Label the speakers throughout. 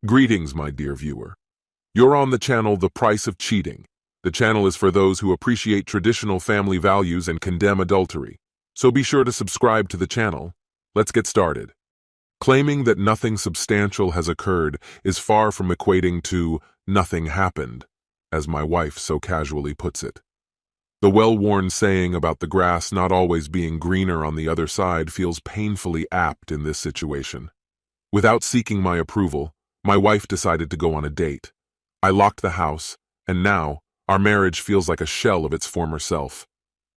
Speaker 1: Greetings, my dear viewer. You're on the channel The Price of Cheating. The channel is for those who appreciate traditional family values and condemn adultery. So be sure to subscribe to the channel. Let's get started. Claiming that nothing substantial has occurred is far from equating to nothing happened, as my wife so casually puts it. The well-worn saying about the grass not always being greener on the other side feels painfully apt in this situation. Without seeking my approval, my wife decided to go on a date. I locked the house, and now our marriage feels like a shell of its former self.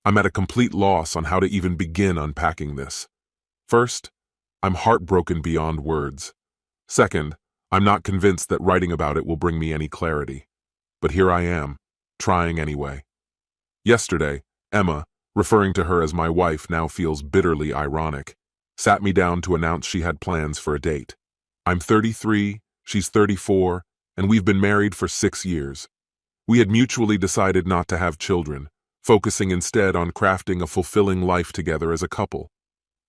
Speaker 1: I'm at a complete loss on how to even begin unpacking this. First, I'm heartbroken beyond words. Second, I'm not convinced that writing about it will bring me any clarity. But here I am, trying anyway. Yesterday, Emma, referring to her as my wife now feels bitterly ironic, sat me down to announce she had plans for a date. I'm 33, she's 34, and we've been married for 6 years. We had mutually decided not to have children, focusing instead on crafting a fulfilling life together as a couple.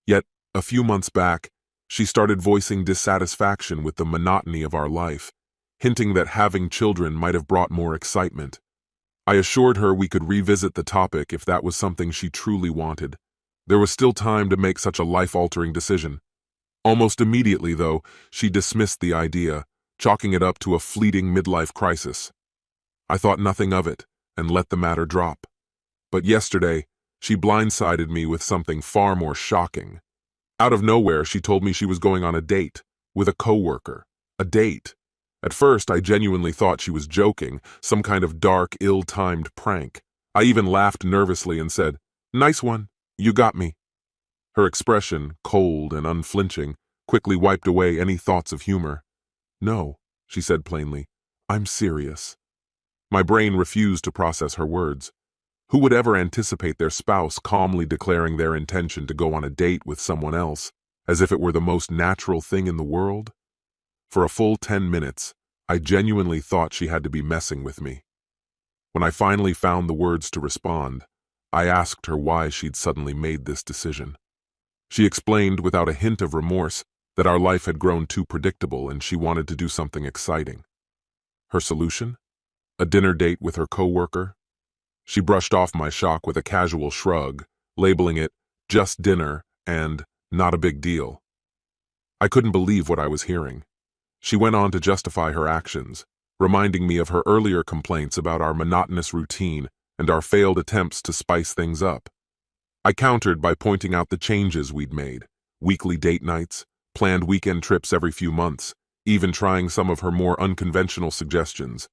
Speaker 1: Yet, a few months back, she started voicing dissatisfaction with the monotony of our life, hinting that having children might have brought more excitement. I assured her we could revisit the topic if that was something she truly wanted. There was still time to make such a life-altering decision. Almost immediately, though, she dismissed the idea, chalking it up to a fleeting midlife crisis. I thought nothing of it and let the matter drop. But yesterday, she blindsided me with something far more shocking. Out of nowhere, she told me she was going on a date with a coworker. A date. At first, I genuinely thought she was joking, some kind of dark, ill-timed prank. I even laughed nervously and said, "Nice one. You got me." Her expression, cold and unflinching, quickly wiped away any thoughts of humor. "No," she said plainly, "I'm serious." My brain refused to process her words. Who would ever anticipate their spouse calmly declaring their intention to go on a date with someone else, as if it were the most natural thing in the world? For a full 10 minutes, I genuinely thought she had to be messing with me. When I finally found the words to respond, I asked her why she'd suddenly made this decision. She explained without a hint of remorse that our life had grown too predictable and she wanted to do something exciting. Her solution? A dinner date with her coworker? She brushed off my shock with a casual shrug, labeling it just dinner and not a big deal. I couldn't believe what I was hearing. She went on to justify her actions, reminding me of her earlier complaints about our monotonous routine and our failed attempts to spice things up. I countered by pointing out the changes we'd made: weekly date nights, planned weekend trips every few months, even trying some of her more unconventional suggestions.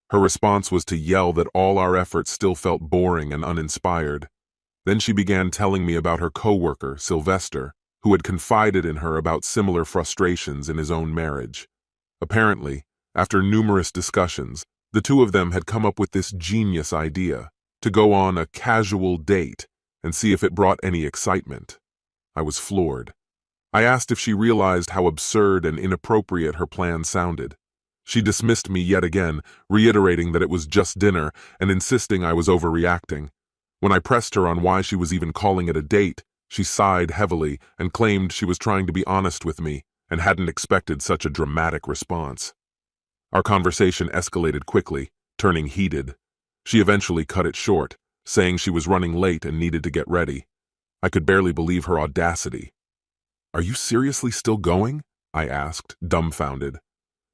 Speaker 1: Her response was to yell that all our efforts still felt boring and uninspired. Then she began telling me about her coworker, Sylvester, who had confided in her about similar frustrations in his own marriage. Apparently, after numerous discussions, the two of them had come up with this genius idea: to go on a casual date and see if it brought any excitement. I was floored. I asked if she realized how absurd and inappropriate her plan sounded. She dismissed me yet again, reiterating that it was just dinner and insisting I was overreacting. When I pressed her on why she was even calling it a date, she sighed heavily and claimed she was trying to be honest with me and hadn't expected such a dramatic response. Our conversation escalated quickly, turning heated. She eventually cut it short, saying she was running late and needed to get ready. I could barely believe her audacity. "Are you seriously still going?" I asked, dumbfounded.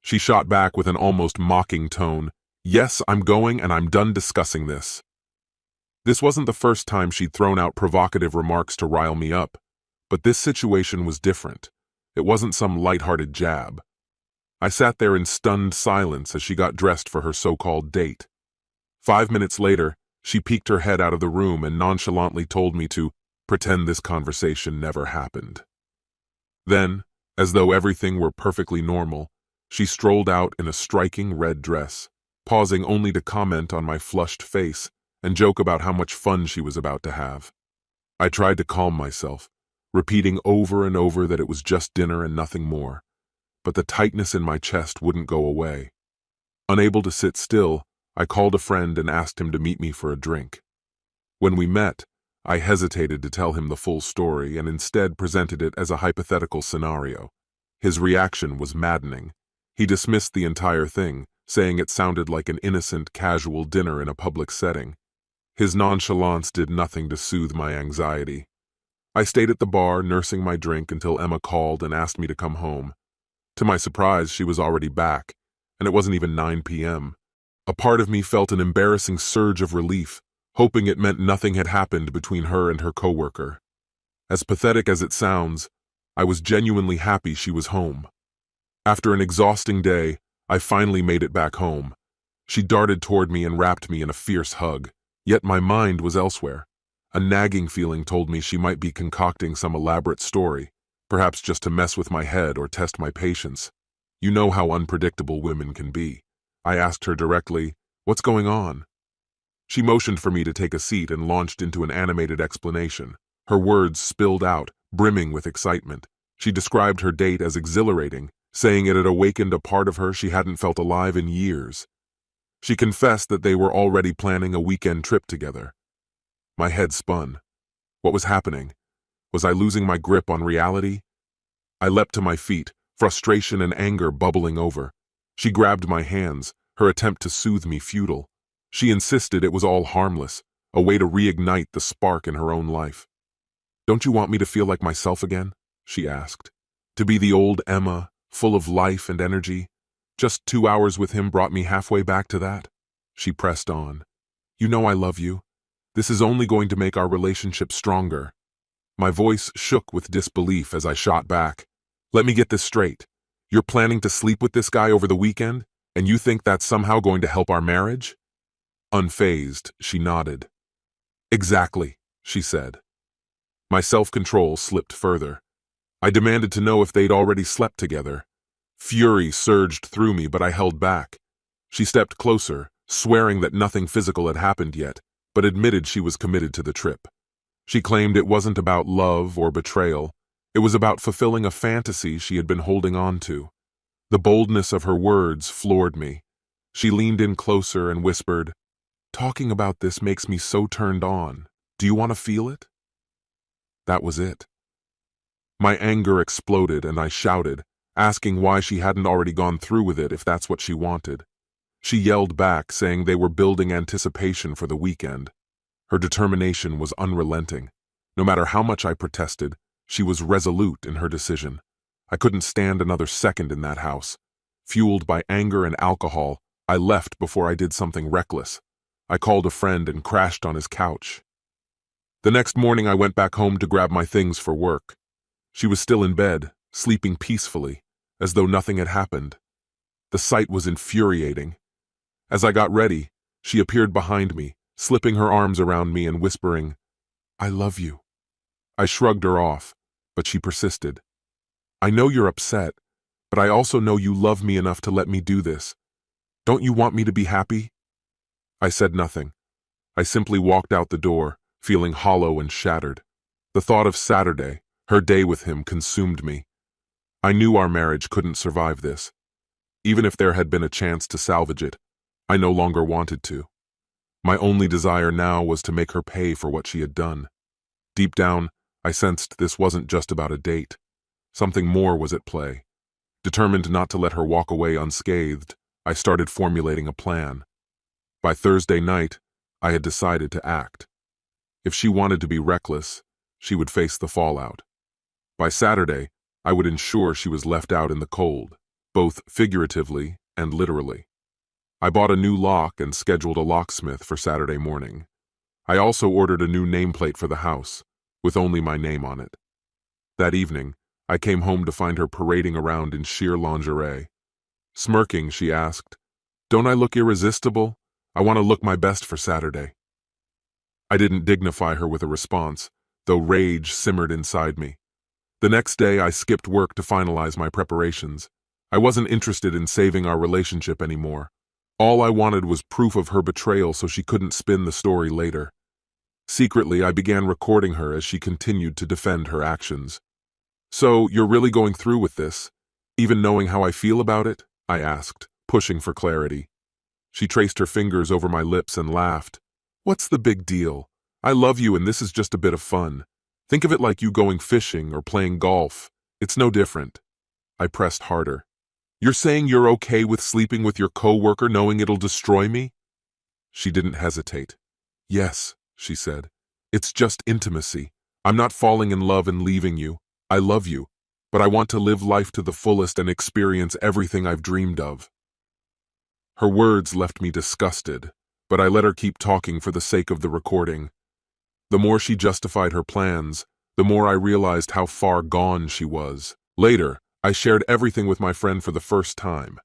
Speaker 1: She shot back with an almost mocking tone. "Yes, I'm going, and I'm done discussing this." This wasn't the first time she'd thrown out provocative remarks to rile me up, but this situation was different. It wasn't some light-hearted jab. I sat there in stunned silence as she got dressed for her so-called date. 5 minutes later, she peeked her head out of the room and nonchalantly told me to pretend this conversation never happened. Then, as though everything were perfectly normal, she strolled out in a striking red dress, pausing only to comment on my flushed face and joke about how much fun she was about to have. I tried to calm myself, repeating over and over that it was just dinner and nothing more, but the tightness in my chest wouldn't go away. Unable to sit still, I called a friend and asked him to meet me for a drink. When we met, I hesitated to tell him the full story and instead presented it as a hypothetical scenario. His reaction was maddening. He dismissed the entire thing, saying it sounded like an innocent, casual dinner in a public setting. His nonchalance did nothing to soothe my anxiety. I stayed at the bar, nursing my drink until Emma called and asked me to come home. To my surprise, she was already back, and it wasn't even 9 p.m. A part of me felt an embarrassing surge of relief, hoping it meant nothing had happened between her and her coworker. As pathetic as it sounds, I was genuinely happy she was home. After an exhausting day, I finally made it back home. She darted toward me and wrapped me in a fierce hug, yet my mind was elsewhere. A nagging feeling told me she might be concocting some elaborate story, perhaps just to mess with my head or test my patience. You know how unpredictable women can be. I asked her directly, "What's going on?" She motioned for me to take a seat and launched into an animated explanation. Her words spilled out, brimming with excitement. She described her date as exhilarating, saying it had awakened a part of her she hadn't felt alive in years. She confessed that they were already planning a weekend trip together. My head spun. What was happening? Was I losing my grip on reality? I leapt to my feet, frustration and anger bubbling over. She grabbed my hands, her attempt to soothe me futile. She insisted it was all harmless, a way to reignite the spark in her own life. "Don't you want me to feel like myself again?" she asked. "To be the old Emma, full of life and energy? Just 2 hours with him brought me halfway back to that." She pressed on. "You know I love you. This is only going to make our relationship stronger." My voice shook with disbelief as I shot back. "Let me get this straight. You're planning to sleep with this guy over the weekend, and you think that's somehow going to help our marriage?" Unfazed, she nodded. "Exactly," she said. My self-control slipped further. I demanded to know if they'd already slept together. Fury surged through me, but I held back. She stepped closer, swearing that nothing physical had happened yet, but admitted she was committed to the trip. She claimed it wasn't about love or betrayal. It was about fulfilling a fantasy she had been holding on to. The boldness of her words floored me. She leaned in closer and whispered, "Talking about this makes me so turned on. Do you want to feel it?" That was it. My anger exploded and I shouted, asking why she hadn't already gone through with it if that's what she wanted. She yelled back, saying they were building anticipation for the weekend. Her determination was unrelenting. No matter how much I protested, she was resolute in her decision. I couldn't stand another second in that house. Fueled by anger and alcohol, I left before I did something reckless. I called a friend and crashed on his couch. The next morning I went back home to grab my things for work. She was still in bed, sleeping peacefully, as though nothing had happened. The sight was infuriating. As I got ready, she appeared behind me, slipping her arms around me and whispering, "I love you." I shrugged her off, but she persisted. "I know you're upset, but I also know you love me enough to let me do this. Don't you want me to be happy?" I said nothing. I simply walked out the door, feeling hollow and shattered. The thought of Saturday, her day with him, consumed me. I knew our marriage couldn't survive this. Even if there had been a chance to salvage it, I no longer wanted to. My only desire now was to make her pay for what she had done. Deep down, I sensed this wasn't just about a date. Something more was at play. Determined not to let her walk away unscathed, I started formulating a plan. By Thursday night, I had decided to act. If she wanted to be reckless, she would face the fallout. By Saturday, I would ensure she was left out in the cold, both figuratively and literally. I bought a new lock and scheduled a locksmith for Saturday morning. I also ordered a new nameplate for the house, with only my name on it. That evening, I came home to find her parading around in sheer lingerie. Smirking, she asked, "Don't I look irresistible? I want to look my best for Saturday." I didn't dignify her with a response, though rage simmered inside me. The next day, I skipped work to finalize my preparations. I wasn't interested in saving our relationship anymore. All I wanted was proof of her betrayal so she couldn't spin the story later. Secretly, I began recording her as she continued to defend her actions. "So, you're really going through with this, even knowing how I feel about it?" I asked, pushing for clarity. She traced her fingers over my lips and laughed. "What's the big deal? I love you and this is just a bit of fun. Think of it like you going fishing or playing golf. It's no different." I pressed harder. You're saying you're okay with sleeping with your coworker knowing it'll destroy me? She didn't hesitate. Yes, she said. It's just intimacy. I'm not falling in love and leaving you. I love you, but I want to live life to the fullest and experience everything I've dreamed of. Her words left me disgusted, but I let her keep talking for the sake of the recording. The more she justified her plans, the more I realized how far gone she was. Later, I shared everything with my friend for the first time.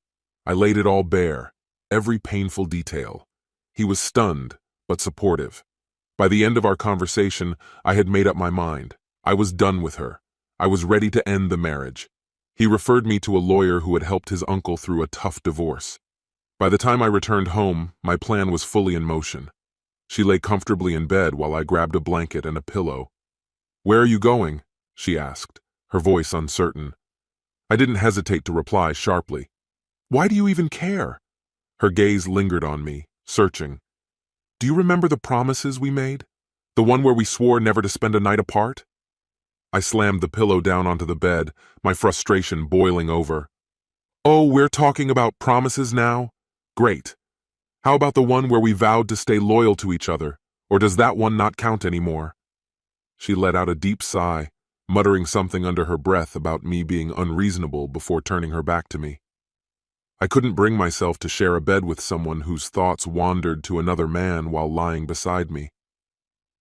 Speaker 1: I laid it all bare, every painful detail. He was stunned, but supportive. By the end of our conversation, I had made up my mind. I was done with her. I was ready to end the marriage. He referred me to a lawyer who had helped his uncle through a tough divorce. By the time I returned home, my plan was fully in motion. She lay comfortably in bed while I grabbed a blanket and a pillow. "Where are you going?" she asked, her voice uncertain. I didn't hesitate to reply sharply. "Why do you even care?" Her gaze lingered on me, searching. "Do you remember the promises we made? The one where we swore never to spend a night apart?" I slammed the pillow down onto the bed, my frustration boiling over. "Oh, we're talking about promises now? Great. How about the one where we vowed to stay loyal to each other, or does that one not count anymore?" She let out a deep sigh, muttering something under her breath about me being unreasonable before turning her back to me. I couldn't bring myself to share a bed with someone whose thoughts wandered to another man while lying beside me.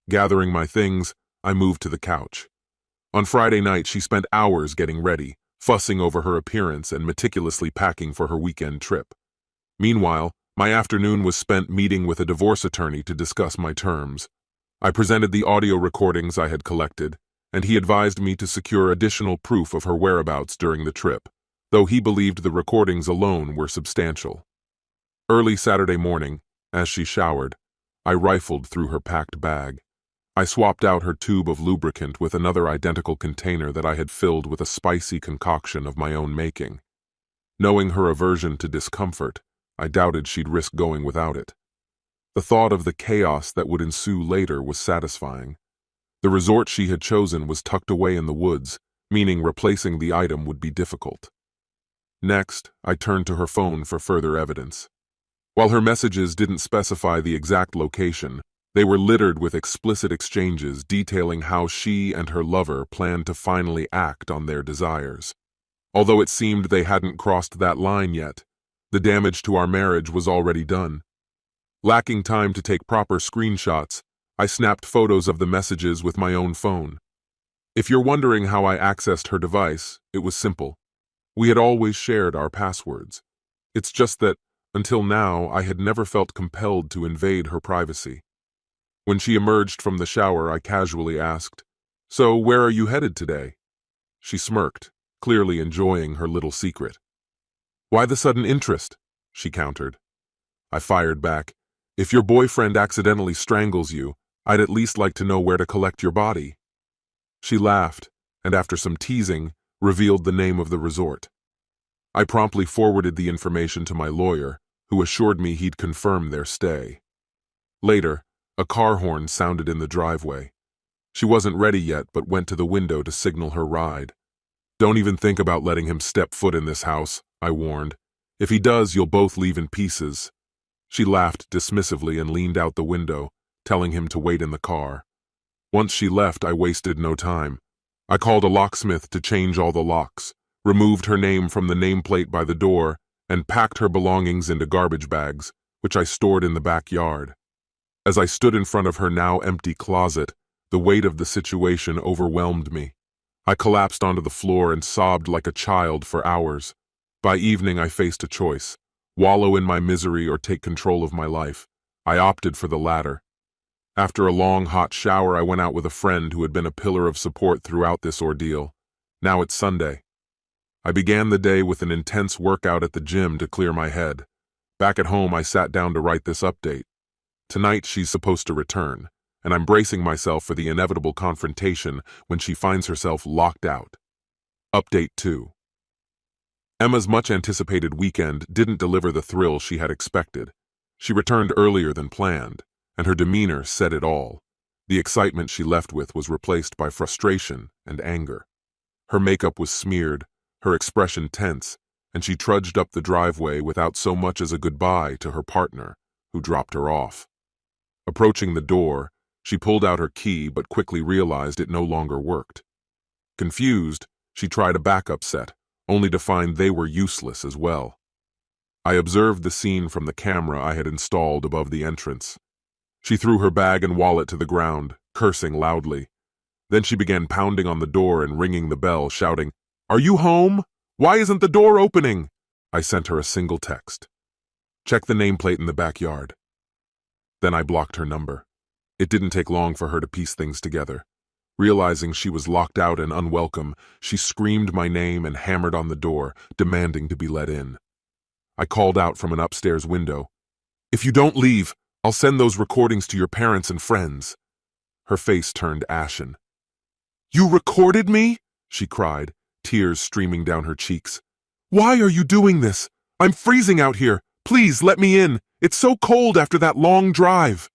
Speaker 1: Gathering my things, I moved to the couch. On Friday night, she spent hours getting ready, fussing over her appearance and meticulously packing for her weekend trip. Meanwhile, my afternoon was spent meeting with a divorce attorney to discuss my terms. I presented the audio recordings I had collected, and he advised me to secure additional proof of her whereabouts during the trip, though he believed the recordings alone were substantial. Early Saturday morning, as she showered, I rifled through her packed bag. I swapped out her tube of lubricant with another identical container that I had filled with a spicy concoction of my own making. Knowing her aversion to discomfort, I doubted she'd risk going without it. The thought of the chaos that would ensue later was satisfying. The resort she had chosen was tucked away in the woods, meaning replacing the item would be difficult. Next, I turned to her phone for further evidence. While her messages didn't specify the exact location, they were littered with explicit exchanges detailing how she and her lover planned to finally act on their desires. Although it seemed they hadn't crossed that line yet, the damage to our marriage was already done. Lacking time to take proper screenshots, I snapped photos of the messages with my own phone. If you're wondering how I accessed her device, it was simple. We had always shared our passwords. It's just that, until now, I had never felt compelled to invade her privacy. When she emerged from the shower, I casually asked, "So, where are you headed today?" She smirked, clearly enjoying her little secret. "Why the sudden interest?" she countered. I fired back, "If your boyfriend accidentally strangles you, I'd at least like to know where to collect your body." She laughed, and after some teasing, revealed the name of the resort. I promptly forwarded the information to my lawyer, who assured me he'd confirm their stay. Later, a car horn sounded in the driveway. She wasn't ready yet, but went to the window to signal her ride. "Don't even think about letting him step foot in this house," I warned. "If he does, you'll both leave in pieces." She laughed dismissively and leaned out the window, telling him to wait in the car. Once she left, I wasted no time. I called a locksmith to change all the locks, removed her name from the nameplate by the door, and packed her belongings into garbage bags, which I stored in the backyard. As I stood in front of her now empty closet, the weight of the situation overwhelmed me. I collapsed onto the floor and sobbed like a child for hours. By evening, I faced a choice: wallow in my misery or take control of my life. I opted for the latter. After a long, hot shower, I went out with a friend who had been a pillar of support throughout this ordeal. Now it's Sunday. I began the day with an intense workout at the gym to clear my head. Back at home, I sat down to write this update. Tonight, she's supposed to return, and I'm bracing myself for the inevitable confrontation when she finds herself locked out. Update 2. Emma's much-anticipated weekend didn't deliver the thrill she had expected. She returned earlier than planned, and her demeanor said it all. The excitement she left with was replaced by frustration and anger. Her makeup was smeared, her expression tense, and she trudged up the driveway without so much as a goodbye to her partner, who dropped her off. Approaching the door, she pulled out her key but quickly realized it no longer worked. Confused, she tried a backup set, only to find they were useless as well. I observed the scene from the camera I had installed above the entrance. She threw her bag and wallet to the ground, cursing loudly. Then she began pounding on the door and ringing the bell, shouting, "Are you home? Why isn't the door opening?" I sent her a single text. "Check the nameplate in the backyard." Then I blocked her number. It didn't take long for her to piece things together. Realizing she was locked out and unwelcome, she screamed my name and hammered on the door, demanding to be let in. I called out from an upstairs window, "If you don't leave, I'll send those recordings to your parents and friends." Her face turned ashen. "You recorded me?" she cried, tears streaming down her cheeks. "Why are you doing this? I'm freezing out here. Please let me in. It's so cold after that long drive."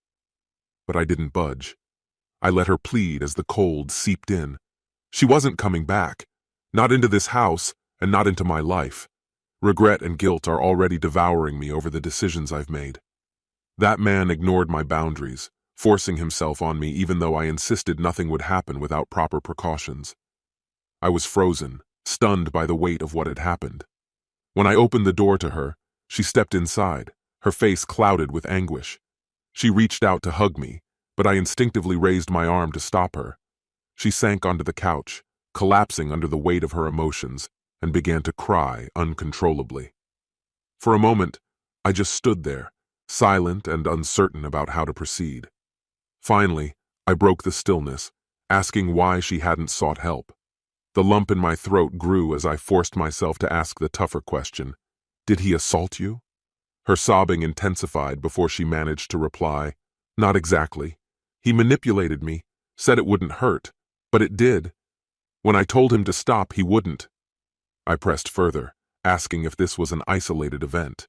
Speaker 1: But I didn't budge. I let her plead as the cold seeped in. She wasn't coming back. Not into this house, and not into my life. Regret and guilt are already devouring me over the decisions I've made. That man ignored my boundaries, forcing himself on me even though I insisted nothing would happen without proper precautions. I was frozen, stunned by the weight of what had happened. When I opened the door to her, she stepped inside, her face clouded with anguish. She reached out to hug me, but I instinctively raised my arm to stop her. She sank onto the couch, collapsing under the weight of her emotions, and began to cry uncontrollably. For a moment, I just stood there, silent and uncertain about how to proceed. Finally, I broke the stillness, asking why she hadn't sought help. The lump in my throat grew as I forced myself to ask the tougher question, "Did he assault you?" Her sobbing intensified before she managed to reply, "Not exactly. He manipulated me, said it wouldn't hurt, but it did. When I told him to stop, he wouldn't." I pressed further, asking if this was an isolated event.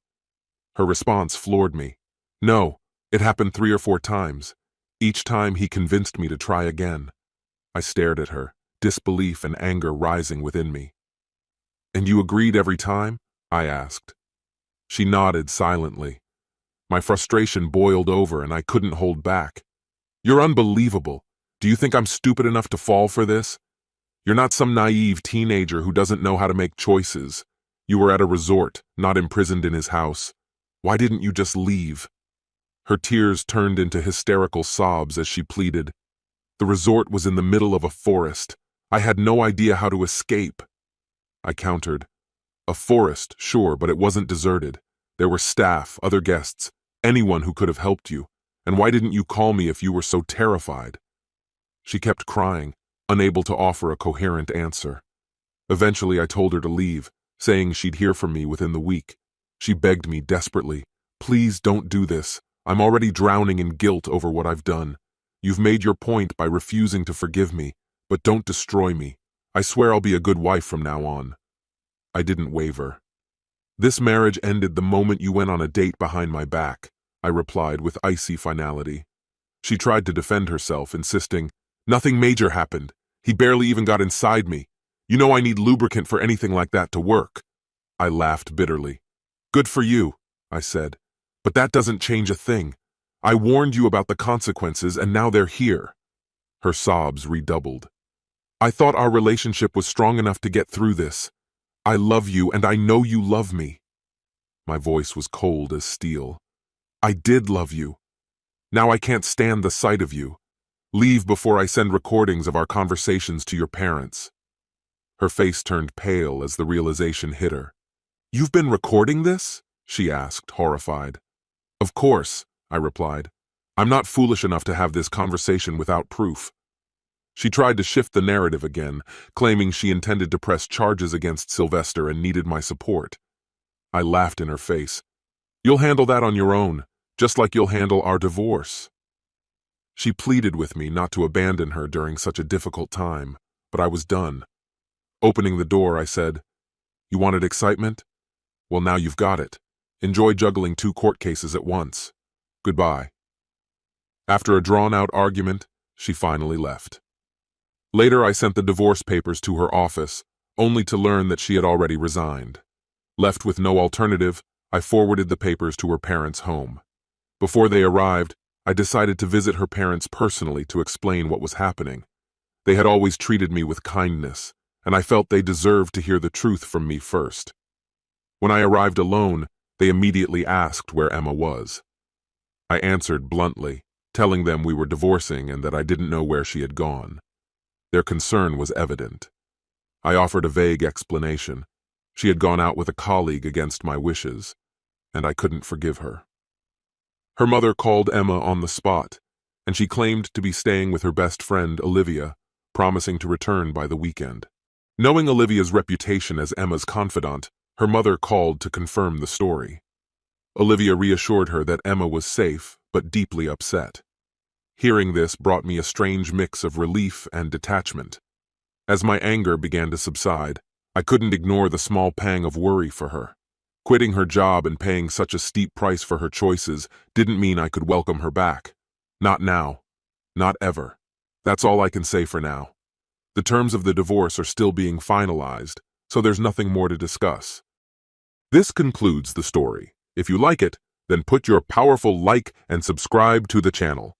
Speaker 1: Her response floored me. "No, it happened 3 or 4 times. Each time he convinced me to try again." I stared at her, disbelief and anger rising within me. "And you agreed every time?" I asked. She nodded silently. My frustration boiled over and I couldn't hold back. "You're unbelievable. Do you think I'm stupid enough to fall for this? You're not some naive teenager who doesn't know how to make choices. You were at a resort, not imprisoned in his house. Why didn't you just leave?" Her tears turned into hysterical sobs as she pleaded. "The resort was in the middle of a forest. I had no idea how to escape." I countered. "A forest, sure, but it wasn't deserted. There were staff, other guests, anyone who could have helped you. And why didn't you call me if you were so terrified?" She kept crying, unable to offer a coherent answer. Eventually I told her to leave, saying she'd hear from me within the week. She begged me desperately, "Please don't do this. I'm already drowning in guilt over what I've done. You've made your point by refusing to forgive me, but don't destroy me. I swear I'll be a good wife from now on." I didn't waver. "This marriage ended the moment you went on a date behind my back," I replied with icy finality. She tried to defend herself, insisting, "Nothing major happened. He barely even got inside me. You know I need lubricant for anything like that to work." I laughed bitterly. "Good for you," I said, "but that doesn't change a thing. I warned you about the consequences and now they're here." Her sobs redoubled. "I thought our relationship was strong enough to get through this. I love you and I know you love me." My voice was cold as steel. "I did love you. Now I can't stand the sight of you. Leave before I send recordings of our conversations to your parents." Her face turned pale as the realization hit her. "You've been recording this?" she asked, horrified. "Of course," I replied. "I'm not foolish enough to have this conversation without proof." She tried to shift the narrative again, claiming she intended to press charges against Sylvester and needed my support. I laughed in her face. "You'll handle that on your own, just like you'll handle our divorce." She pleaded with me not to abandon her during such a difficult time, but I was done. Opening the door, I said, "You wanted excitement? Well, now you've got it. Enjoy juggling 2 court cases at once. Goodbye." After a drawn-out argument, she finally left. Later, I sent the divorce papers to her office, only to learn that she had already resigned. Left with no alternative, I forwarded the papers to her parents' home. Before they arrived, I decided to visit her parents personally to explain what was happening. They had always treated me with kindness, and I felt they deserved to hear the truth from me first. When I arrived alone, they immediately asked where Emma was. I answered bluntly, telling them we were divorcing and that I didn't know where she had gone. Their concern was evident. I offered a vague explanation. She had gone out with a colleague against my wishes, and I couldn't forgive her. Her mother called Emma on the spot, and she claimed to be staying with her best friend, Olivia, promising to return by the weekend. Knowing Olivia's reputation as Emma's confidant, her mother called to confirm the story. Olivia reassured her that Emma was safe, but deeply upset. Hearing this brought me a strange mix of relief and detachment. As my anger began to subside, I couldn't ignore the small pang of worry for her. Quitting her job and paying such a steep price for her choices didn't mean I could welcome her back. Not now. Not ever. That's all I can say for now. The terms of the divorce are still being finalized, so there's nothing more to discuss. This concludes the story. If you like it, then put your powerful like and subscribe to the channel.